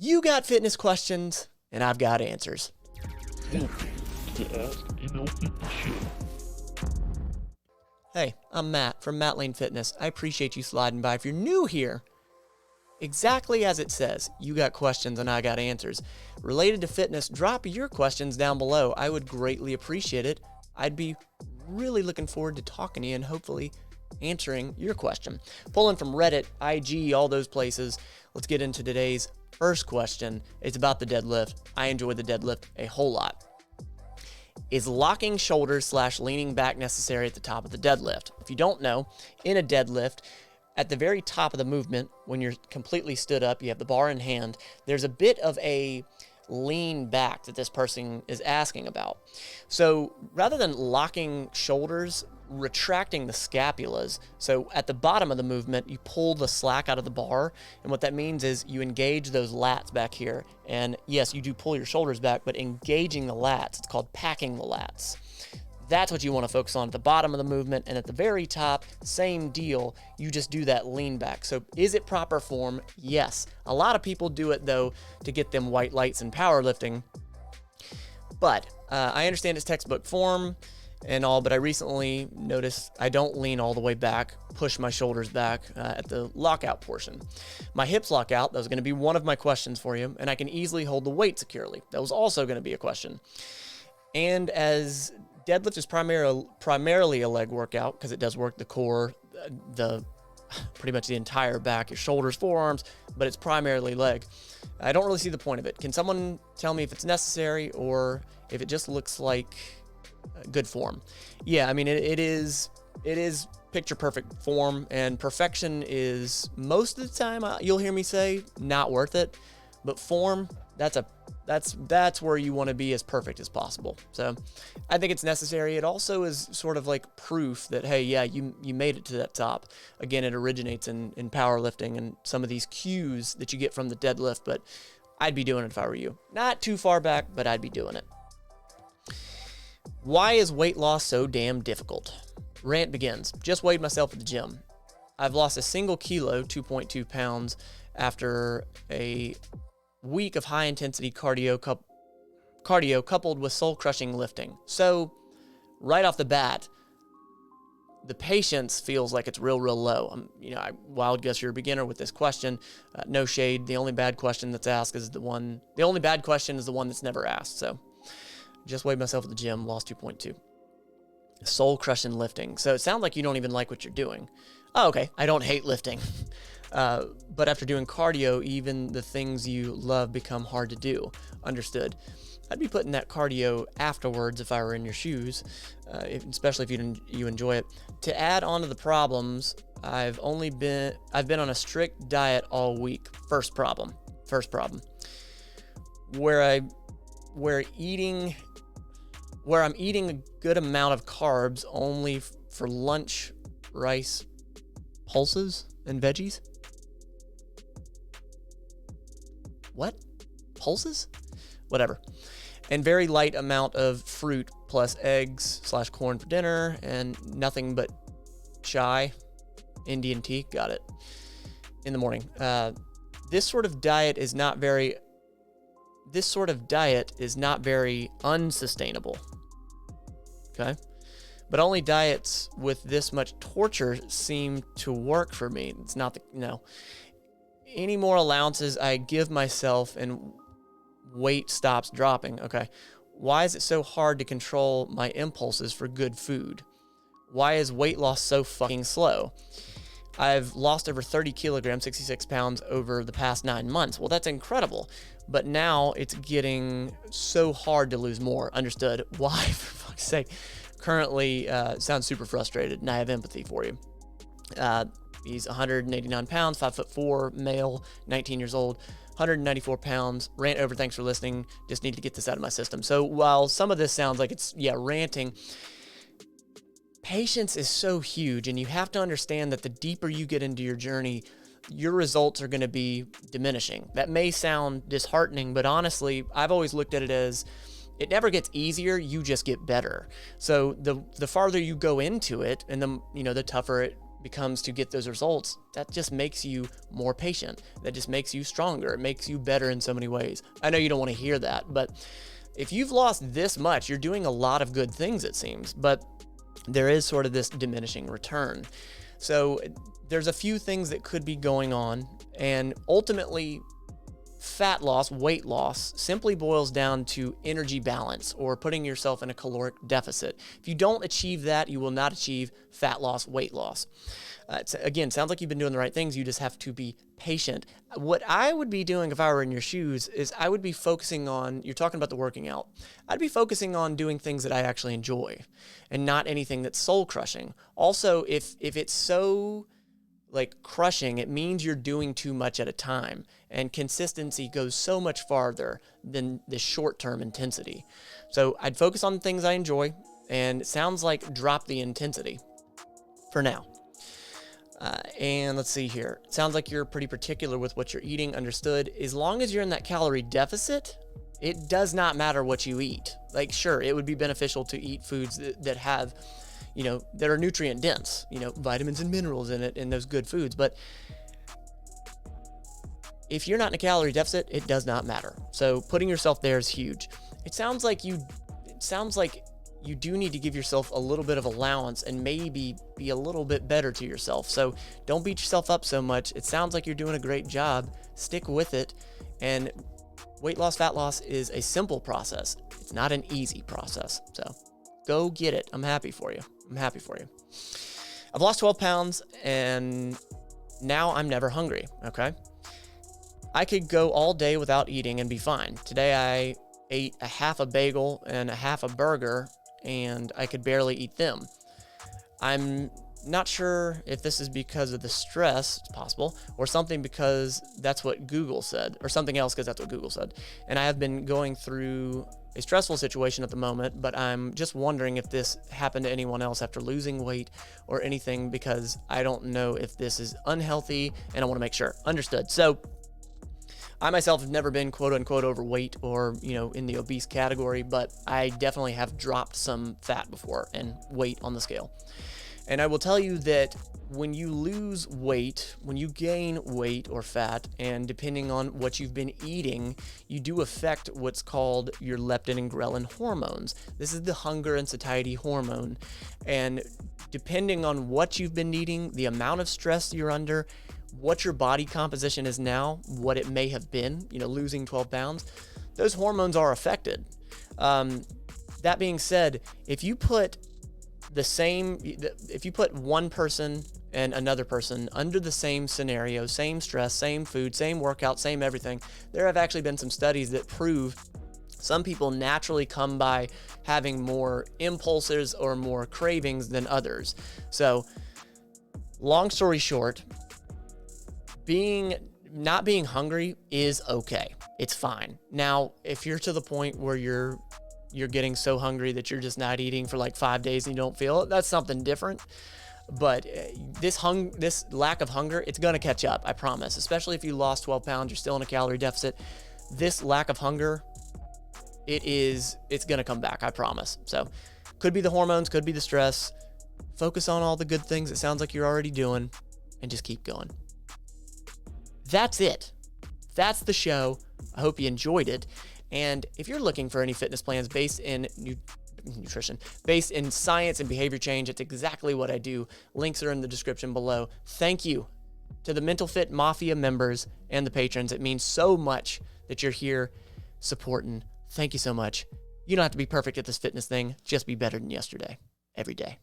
You got fitness questions, and I've got answers. Hey, I'm Matt from Matt Lane Fitness. I appreciate you sliding by. If you're new here, exactly as it says, you got questions and I got answers. Related to fitness, drop your questions down below. I would greatly appreciate it. I'd be really looking forward to talking to you and hopefully answering your question. Pulling from Reddit, IG, all those places. Let's get into today's first question. It's about the deadlift. I enjoy the deadlift a whole lot. Is locking shoulders / leaning back necessary at the top of the deadlift? If you don't know, in a deadlift, at the very top of the movement, when you're completely stood up, you have the bar in hand, there's a bit of a lean back that this person is asking about. So rather than locking shoulders, retracting the scapulas. So at the bottom of the movement, you pull the slack out of the bar. And what that means is you engage those lats back here. And yes, you do pull your shoulders back, but engaging the lats, it's called packing the lats. That's what you want to focus on at the bottom of the movement. And at the very top, same deal. You just do that lean back. So is it proper form? Yes. A lot of people do it though to get them white lights in powerlifting. But I understand it's textbook form and all, but I recently noticed I don't lean all the way back, push my shoulders back at the lockout portion. My hips lock out. That was going to be one of my questions for you, and I can easily hold the weight securely. That was also going to be a question. And as deadlift is primarily a leg workout because it does work the core, pretty much the entire back, your shoulders, forearms, but it's primarily leg. I don't really see the point of it. Can someone tell me if it's necessary or if it just looks like good form? Yeah, I mean, it is picture perfect form, and perfection is most of the time you'll hear me say not worth it, but form, that's where you want to be as perfect as possible. So I think it's necessary. It also is sort of like proof that, hey, yeah, you made it to that top. Again, it originates in powerlifting and some of these cues that you get from the deadlift, but I'd be doing it if I were you. Not too far back, but I'd be doing it. Why is weight loss so damn difficult? Rant begins. Just weighed myself at the gym. I've lost a single kilo, 2.2 pounds, after a week of high-intensity cardio coupled with soul-crushing lifting. So, right off the bat, the patience feels like it's real low. I wild guess you're a beginner with this question. No shade. The only bad question that's asked is the only bad question is the one that's never asked. So, just weighed myself at the gym, lost 2.2. Soul-crushing lifting. So it sounds like you don't even like what you're doing. Oh, okay. I don't hate lifting. But after doing cardio, even the things you love become hard to do. Understood. I'd be putting that cardio afterwards if I were in your shoes, especially if you enjoy it. To add on to the problems, I've been on a strict diet all week. First problem. Where I'm eating a good amount of carbs only for lunch, rice, pulses, and veggies. What? Pulses? Whatever. And very light amount of fruit plus eggs / corn for dinner and nothing but chai, Indian tea, got it, in the morning. This sort of diet is not very unsustainable. Okay? But only diets with this much torture seem to work for me. It's not any more allowances I give myself and weight stops dropping. Okay. Why is it so hard to control my impulses for good food? Why is weight loss so fucking slow? I've lost over 30 kilograms, 66 pounds over the past 9 months. Well, that's incredible. But now it's getting so hard to lose more. Understood. Why, for fuck's sake? Currently, sounds super frustrated, and I have empathy for you. He's 189 pounds, 5'4", male, 19 years old, 194 pounds. Rant over, thanks for listening. Just need to get this out of my system. So while some of this sounds like it's, ranting, patience is so huge, and you have to understand that the deeper you get into your journey, your results are going to be diminishing. That may sound disheartening, but honestly, I've always looked at it as it never gets easier, you just get better. So the farther you go into it, and the tougher becomes to get those results, that just makes you more patient. That just makes you stronger. It makes you better in so many ways. I know you don't want to hear that, but if you've lost this much, you're doing a lot of good things, it seems, but there is sort of this diminishing return. So there's a few things that could be going on, and ultimately fat loss, weight loss, simply boils down to energy balance or putting yourself in a caloric deficit. If you don't achieve that, you will not achieve fat loss, weight loss. Again, sounds like you've been doing the right things. You just have to be patient. What I would be doing if I were in your shoes is I would be focusing on, you're talking about the working out, I'd be focusing on doing things that I actually enjoy and not anything that's soul crushing. Also, if it's so like crushing, it means you're doing too much at a time, and consistency goes so much farther than the short-term intensity. So I'd focus on the things I enjoy, and it sounds like drop the intensity for now. And let's see here. It sounds like you're pretty particular with what you're eating. Understood. As long as you're in that calorie deficit, it does not matter what you eat. Like, sure, it would be beneficial to eat foods that have, that are nutrient dense, vitamins and minerals in it, and those good foods. But if you're not in a calorie deficit, it does not matter. So putting yourself there is huge. It sounds like you do need to give yourself a little bit of allowance and maybe be a little bit better to yourself. So don't beat yourself up so much. It sounds like you're doing a great job. Stick with it. And weight loss, fat loss is a simple process. It's not an easy process. So go get it. I'm happy for you. I've lost 12 pounds and now I'm never hungry. Okay. I could go all day without eating and be fine. Today I ate a half a bagel and a half a burger, and I could barely eat them. I'm not sure if this is because of the stress, it's possible, or something because that's what Google said, or something else because that's what Google said. And I have been going through a stressful situation at the moment, but I'm just wondering if this happened to anyone else after losing weight or anything, because I don't know if this is unhealthy, and I want to make sure. Understood. So I myself have never been quote unquote overweight or, in the obese category, but I definitely have dropped some fat before and weight on the scale. And I will tell you that when you lose weight, when you gain weight or fat, and depending on what you've been eating, you do affect what's called your leptin and ghrelin hormones. This is the hunger and satiety hormone. And depending on what you've been eating, the amount of stress you're under, what your body composition is now, what it may have been, losing 12 pounds, those hormones are affected. That being said, if you put one person and another person under the same scenario, same stress, same food, same workout, same everything, there have actually been some studies that prove some people naturally come by having more impulses or more cravings than others. So, long story short, not being hungry is okay. It's fine. Now, if you're to the point where you're getting so hungry that you're just not eating for like 5 days and you don't feel it, that's something different. But this lack of hunger, it's going to catch up, I promise. Especially if you lost 12 pounds, you're still in a calorie deficit. This lack of hunger, it's going to come back, I promise. So could be the hormones, could be the stress. Focus on all the good things it sounds like you're already doing and just keep going. That's it. That's the show. I hope you enjoyed it. And if you're looking for any fitness plans based in nutrition, based in science and behavior change, it's exactly what I do. Links are in the description below. Thank you to the Mental Fit Mafia members and the patrons. It means so much that you're here supporting. Thank you so much. You don't have to be perfect at this fitness thing. Just be better than yesterday, every day.